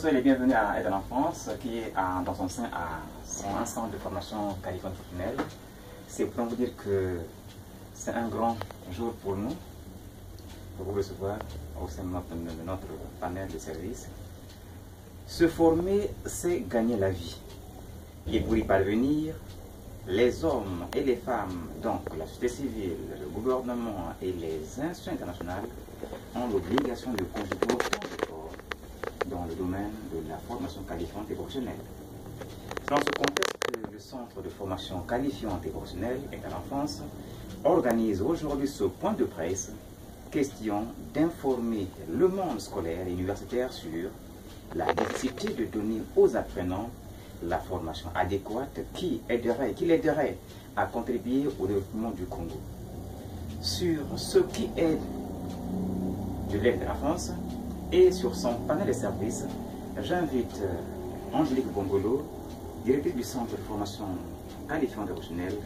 soyez les bienvenus à Aide à l'enfance, qui est dans son sein à son ensemble de formation qualifiante professionnelle. C'est pour vous dire que c'est un grand jour pour nous, pour vous recevoir au sein de notre panel de services. Se former, c'est gagner la vie. Et pour y parvenir, les hommes et les femmes, donc la société civile, le gouvernement et les institutions internationales, ont l'obligation de contribuer autant d'efforts dans le domaine de la formation qualifiante et professionnelle. Dans ce contexte, le Centre de formation qualifiante et professionnelle Aide à l'enfance organise aujourd'hui ce point de presse, question d'informer le monde scolaire et universitaire sur la nécessité de donner aux apprenants la formation adéquate qui l'aiderait à contribuer au développement du Congo. Sur ce qui est de l'aide à l'enfance et sur son panel de services, j'invite Angélique Bongolo, directrice du Centre de formation qualifiante et professionnelle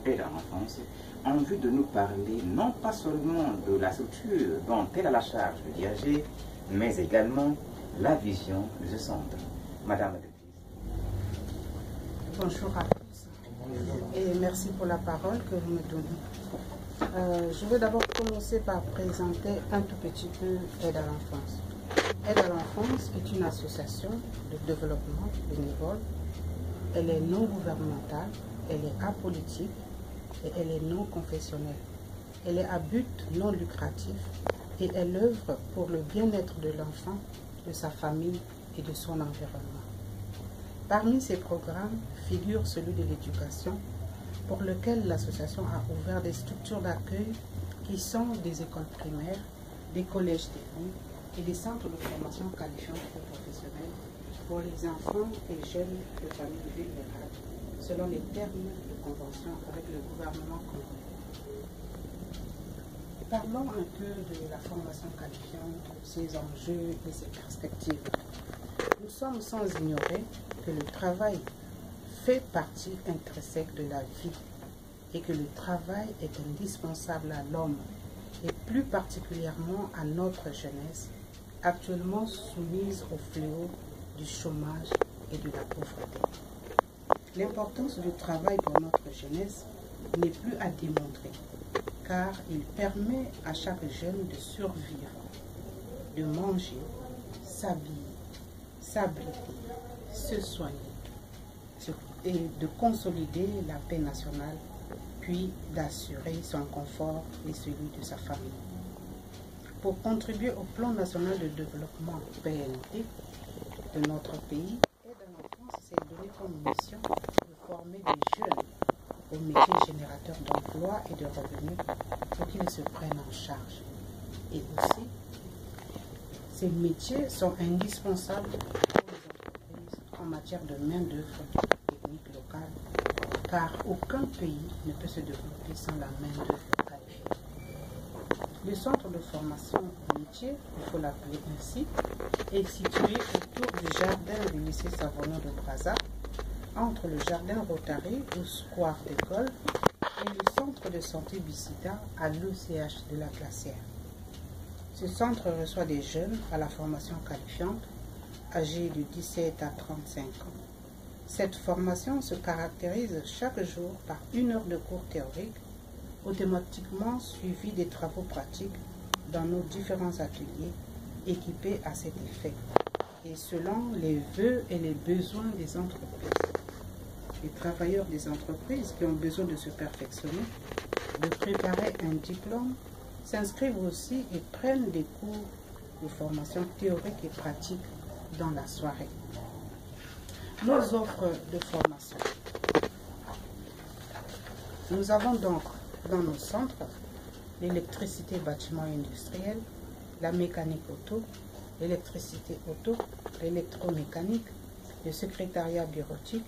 Aide à l'enfance, en vue de nous parler non pas seulement de la structure dont elle a la charge de diriger, mais également la vision de ce centre. Madame la directrice. Bonjour à tous et merci pour la parole que vous me donnez. Je veux d'abord commencer par présenter un tout petit peu Aide à l'enfance. Aide à l'enfance est une association de développement bénévole. Elle est non gouvernementale, elle est apolitique et elle est non confessionnelle. Elle est à but non lucratif et elle œuvre pour le bien-être de l'enfant, de sa famille et de son environnement. Parmi ces programmes figure celui de l'éducation, pour lequel l'association a ouvert des structures d'accueil qui sont des écoles primaires, des collèges techniques et des centres de formation qualifiante et professionnelle pour les enfants et jeunes de familles vulnérables, selon les termes de convention avec le gouvernement congolais. Parlons un peu de la formation qualifiante, ses enjeux et ses perspectives. Nous sommes sans ignorer que le travail fait partie intrinsèque de la vie et que le travail est indispensable à l'homme et plus particulièrement à notre jeunesse, actuellement soumise au fléau du chômage et de la pauvreté. L'importance du travail pour notre jeunesse n'est plus à démontrer, car il permet à chaque jeune de survivre, de manger, s'habiller, s'abriter, se soigner et de consolider la paix nationale, puis d'assurer son confort et celui de sa famille. Pour contribuer au plan national de développement PND de notre pays, Aide à l'enfance s'est donné comme mission de former des jeunes aux métiers générateurs d'emploi et de revenus pour qu'ils se prennent en charge. Et aussi, ces métiers sont indispensables pour les entreprises en matière de main-d'œuvre technique locale, car aucun pays ne peut se développer sans la main-d'œuvre qualifiée. Le centre de formation métier, il faut l'appeler ainsi, est situé autour du jardin du lycée Savonneau de Brazza, entre le jardin Rotary ou square d'école et le centre de santé Bicida à l'ECH de la Glacière. Ce centre reçoit des jeunes à la formation qualifiante, âgés de 17 à 35 ans. Cette formation se caractérise chaque jour par 1 heure de cours théoriques, automatiquement suivis des travaux pratiques dans nos différents ateliers équipés à cet effet, et selon les vœux et les besoins des entreprises. Les travailleurs des entreprises qui ont besoin de se perfectionner, de préparer un diplôme, s'inscrivent aussi et prennent des cours de formation théorique et pratique dans la soirée. Nos offres de formation. Nous avons donc dans nos centres l'électricité bâtiment industriel, la mécanique auto, l'électricité auto, l'électromécanique, le secrétariat bureautique,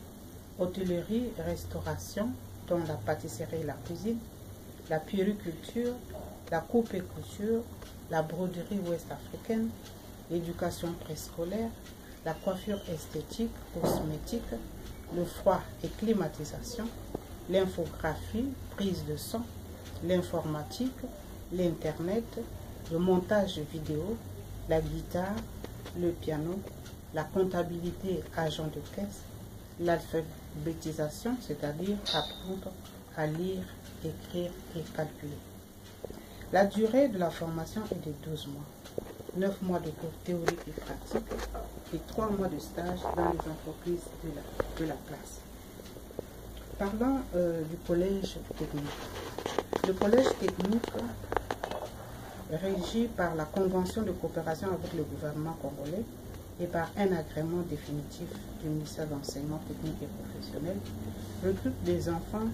hôtellerie, restauration, dont la pâtisserie et la cuisine, la puériculture, la coupe et couture, la broderie ouest-africaine, l'éducation préscolaire, la coiffure esthétique, cosmétique, le froid et climatisation, l'infographie, prise de son, l'informatique, l'Internet, le montage vidéo, la guitare, le piano, la comptabilité agent de caisse, l'alphabétisation, c'est-à-dire apprendre à lire, écrire et calculer. La durée de la formation est de 12 mois, 9 mois de cours théoriques et pratiques et 3 mois de stage dans les entreprises de la classe. Parlons du collège technique. Le collège technique, régi par la convention de coopération avec le gouvernement congolais et par un agrément définitif du ministère de l'enseignement technique et professionnel, recrute des enfants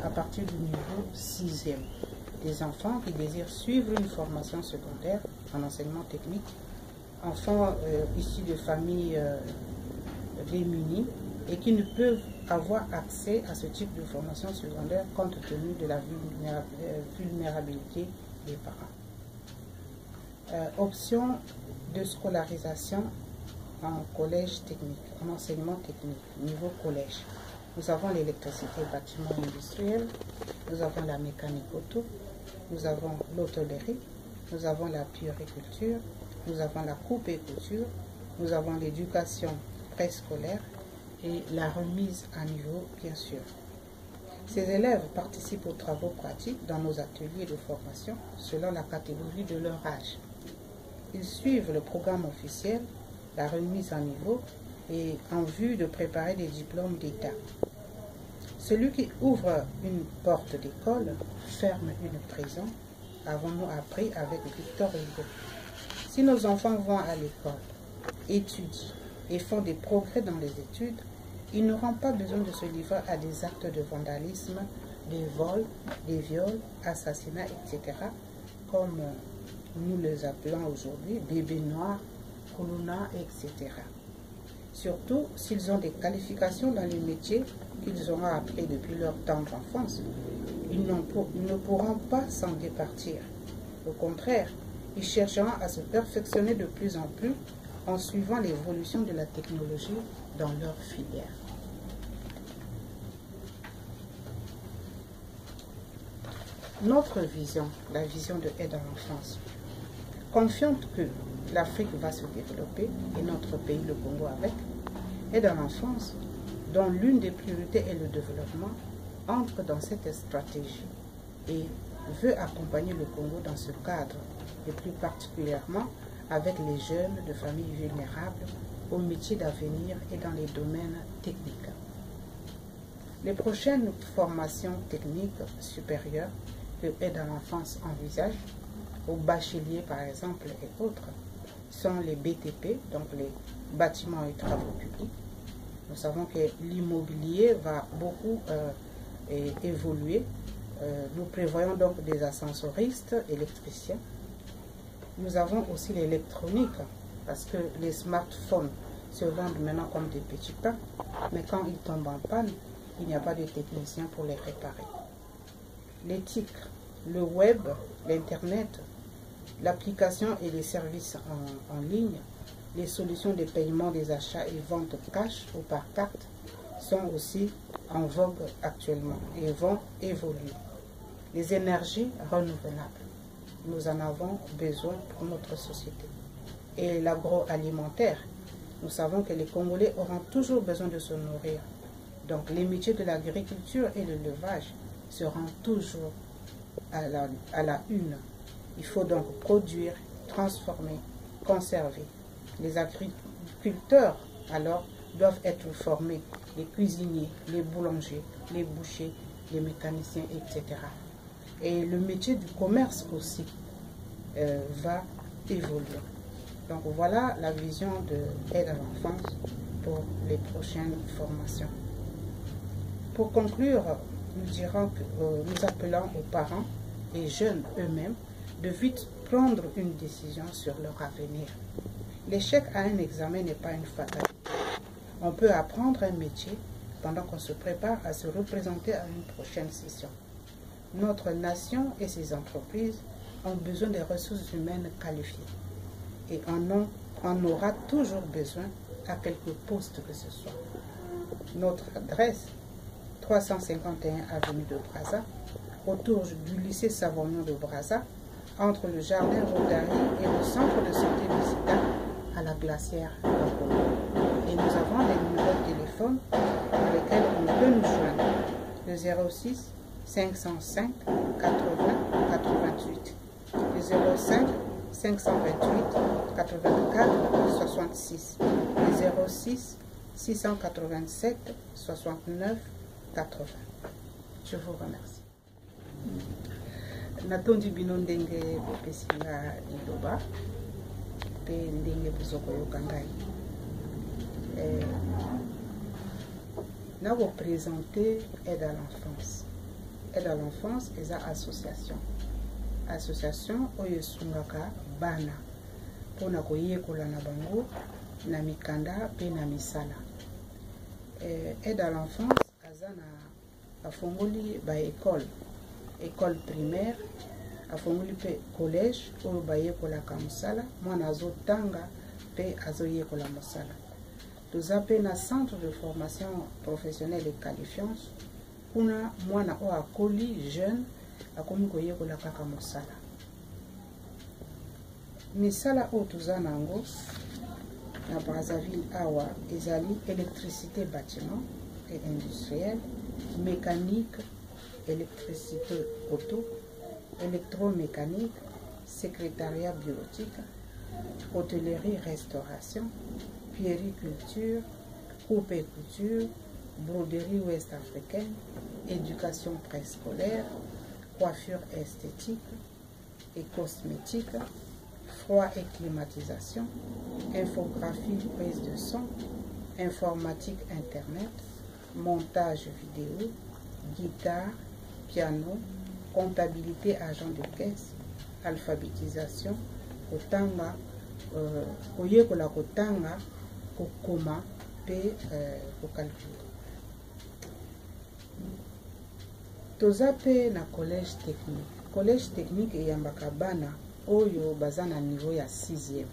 à partir du niveau 6e. Des enfants qui désirent suivre une formation secondaire en enseignement technique, enfants issus de familles démunies et qui ne peuvent avoir accès à ce type de formation secondaire compte tenu de la vulnérabilité des parents. Option de scolarisation en collège technique, en enseignement technique, niveau collège. Nous avons l'électricité bâtiment industriel, nous avons la mécanique auto, nous avons l'hôtellerie, nous avons la puériculture, nous avons la coupe et couture, nous avons l'éducation préscolaire et la remise à niveau, bien sûr. Ces élèves participent aux travaux pratiques dans nos ateliers de formation selon la catégorie de leur âge. Ils suivent le programme officiel, la remise à niveau et en vue de préparer des diplômes d'État. Celui qui ouvre une porte d'école ferme une prison, avons-nous appris avec Victor Hugo. Si nos enfants vont à l'école, étudient et font des progrès dans les études, ils n'auront pas besoin de se livrer à des actes de vandalisme, des vols, des viols, assassinats, etc., comme nous les appelons aujourd'hui, bébés noirs, Kuluna, etc. Surtout s'ils ont des qualifications dans les métiers qu'ils auront appris depuis leur tendre enfance. Ils ne pourront pas s'en départir. Au contraire, ils chercheront à se perfectionner de plus en plus en suivant l'évolution de la technologie dans leur filière. Notre vision, la vision de Aide à l'enfance, confiante que l'Afrique va se développer et notre pays, le Congo, avec, Aide à l'enfance, dont l'une des priorités est le développement, entre dans cette stratégie et veut accompagner le Congo dans ce cadre, et plus particulièrement avec les jeunes de familles vulnérables aux métiers d'avenir et dans les domaines techniques. Les prochaines formations techniques supérieures que Aide à l'enfance envisage, aux bacheliers par exemple et autres, sont les BTP, donc les bâtiments et travaux publics. Nous savons que l'immobilier va beaucoup évoluer. Nous prévoyons donc des ascensoristes, électriciens. Nous avons aussi l'électronique, parce que les smartphones se vendent maintenant comme des petits pains, mais quand ils tombent en panne, il n'y a pas de technicien pour les réparer. L'éthique, le web, l'internet, l'application et les services en ligne, les solutions de paiement des achats et ventes cash ou par carte sont aussi en vogue actuellement et vont évoluer. Les énergies renouvelables, nous en avons besoin pour notre société. Et l'agroalimentaire, nous savons que les Congolais auront toujours besoin de se nourrir. Donc les métiers de l'agriculture et de l'élevage seront toujours à la une. Il faut donc produire, transformer, conserver. Les agriculteurs, alors, doivent être formés, les cuisiniers, les boulangers, les bouchers, les mécaniciens, etc. Et le métier du commerce aussi va évoluer. Donc voilà la vision de Aide à l'enfance pour les prochaines formations. Pour conclure, nous dirons que nous appelons aux parents et jeunes eux-mêmes de vite prendre une décision sur leur avenir. L'échec à un examen n'est pas une fatalité. On peut apprendre un métier pendant qu'on se prépare à se représenter à une prochaine session. Notre nation et ses entreprises ont besoin des ressources humaines qualifiées et en aura toujours besoin à quelque poste que ce soit. Notre adresse, 351 avenue de Brazza, autour du lycée Savognon de Brazza, entre le jardin Rodari et le centre de santé du Sida, à la glacière de Congo. Et nous avons des numéros de téléphone pour lesquels on peut nous joindre. Le 06 505 80 88. Le 05 528 84 66. Le 06 687 69 80. Je vous remercie. Natondi bino ndenge bopesinga liloba pe ndenge bozokoyoka ngai. Na vous présenter aide à l'enfance. Aide à l'enfance est une association. Association oyo esungaka bana pona koyekola na bango na mikanda pe na misala. Aide à l'enfance aza na afongoli ba école primaire, afongoli pe collège oyo bayekolaka mosala mwana azotanga pe azoyekola mosala. Toza pe na centre de formation professionnelle et qualifiante kuna mwana oyo akoli jeune akomi koyekola kaka mosala. Misala oyo toza nango na Brazzaville awa ezali électricité bâtiment et industriel, mécanique, électricité auto, électromécanique, secrétariat bureautique, hôtellerie restauration, puériculture, coupe et couture, broderie ouest africaine, éducation préscolaire, coiffure esthétique et cosmétique, froid et climatisation, infographie, prise de son, informatique internet, montage vidéo, guitare, piano, comptabilité agent de caisse, alphabétisation, kotanga, koyekola kotanga, kokoma pe kokalkula. Toza pe na collège technique. Collège technique eyambaka bana oyo baza na niveau ya 6e.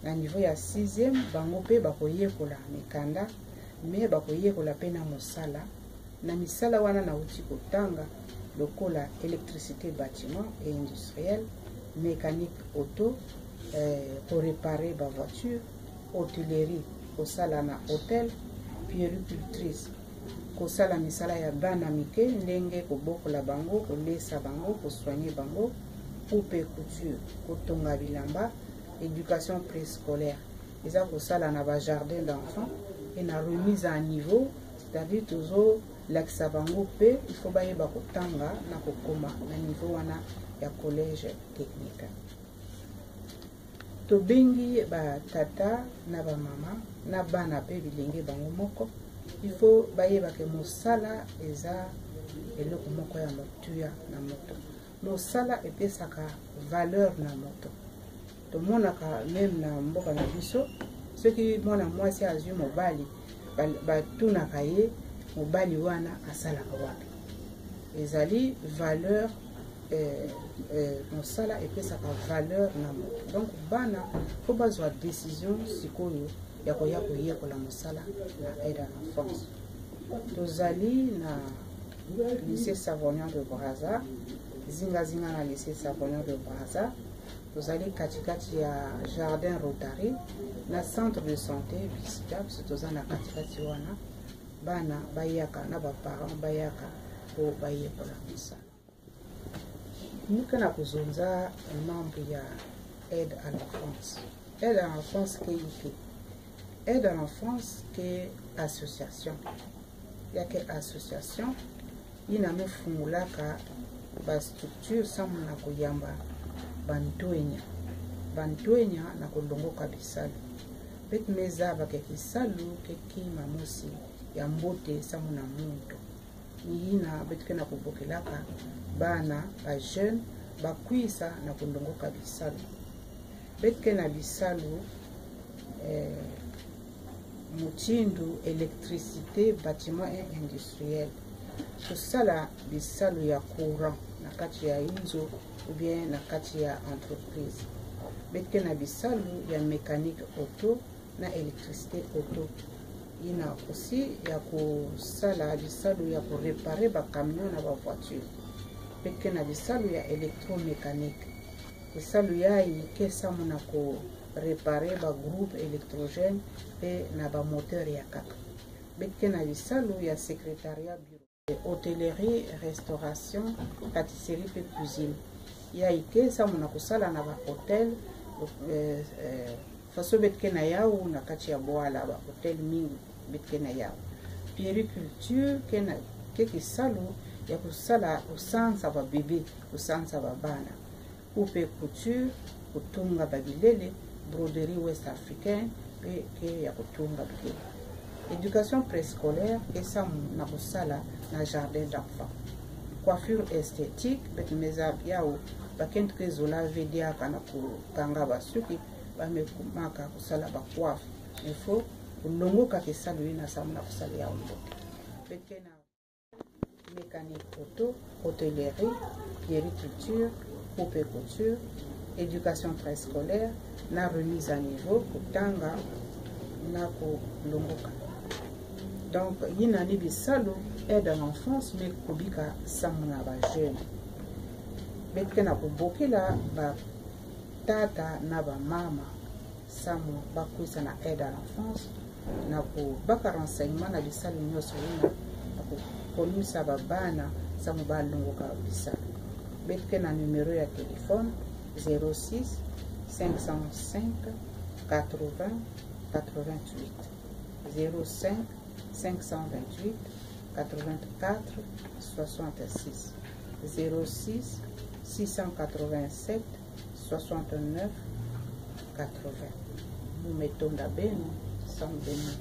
Na niveau ya 6e bango pe bakoyekola mikanda me bakoyekola pe na mosala. Na misala wana na uti kotanga lokola électricité bâtiment et industriel, mécanique auto, pour réparer ba voiture, hôtellerie kosala na hôtel, puéricultrice kosala misala ya bana mike ndenge kobokola bango, kolesa bango, kosoigner bango, coupe couture kotonga bilamba, éducation préscolaire eza kosala na ba jardin d'enfants et na remise à niveau, c'est-à-dire toujours lakisa bango pe il faut bayeba kotanga na kokoma na niveau wana ya collège technique. Tobengi ba tata na ba mama na bana pe bilenge bango moko, il faut bayeba ke mosala eza eloko moko ya motuya na moto. Mosala epesaka valeur na moto. Tomonaka même na mboka na biso soki mwana mwasi azwi mobali batunaka ye mobali wana asalaka wapi. Ezali valeur mosala epesaka valeur na moto. Donc bana faut bazwa décision sikoyo ya koya koyekola mosala na aide à l'enfance. Tozali na lycée Savonian de Brazza, zinga na lycée Savonian de Brazza. Tozali katikati ya jardin Rotary na centre de santé Biscap, toza na katikati wana bana bayaka na ba parents bayaka po bayekola mosala. Nika na kuzonza membre ya aide à l'enfance. Aide à l'enfance ke aide à l'enfance ke association. Ya ke association ina mefungulaka ba structure samu na kuyamba bantuenya na kolongoka bisalu. Bet meza bake kisalu keki mamusi ya mbote samu na muntu. Nihina betke na kubokelaka bana ba jeune bakwisa na kolongoka bisalu. Betke na bisalu mutindu électricité bâtiment et industriel. Tosala bisalu ya courant na kati ya inzo ou bien na kati ya entreprise. Betke na bisalu ya mécanique auto na électricité auto. Ina aussi ya kusala bisalu ya ko réparer ba camion na ba voiture. Betke na bisalu ya électromécanique. Bisalu ya ikesa muna ko réparer ba groupe électrogène et na ba moteur ya kaka. Betke na bisalu ya secrétariat bureau. Hôtellerie, restauration, pâtisserie et cuisine. Ya ike sa muna kusala na ba hotel faso betke na yao na kati ya bwala ba hotel mingi betke na yao. Puériculture ke kisalu ya kusala kusansa ba bébé, kusansa ba bana. Coupe couture, kutunga ba bilele, broderie ouest africaine pe ke ya kutunga bilele. Éducation préscolaire ke sa na kusala na jardin d'enfants. Coiffure esthétique bet meza yao bakent ke zola vedia kana kukanga basuki ba mekumaka kusala ba coiffe. Il faut ulongo ka kisalu ina samna kusala ya umbo. Betena mécanique auto, hôtellerie, puériculture, coupe couture, éducation préscolaire, na remise à niveau, kutanga, na kulongoka. Donc, yinani bisalo aide à l'enfance, mais kubika samuna ba jeune. Betke na kubokila ba tata na ba mama samu bakuisa na aide à l'enfance, na kubaka renseignement na bisalo nyoso yina, na kukomisa ba bana samu ba longoka bisalo. Betke na numéro ya téléphone 06 505 80 88 05 528 84 66 06 687 69 80. Nous mettons la benne sans béni.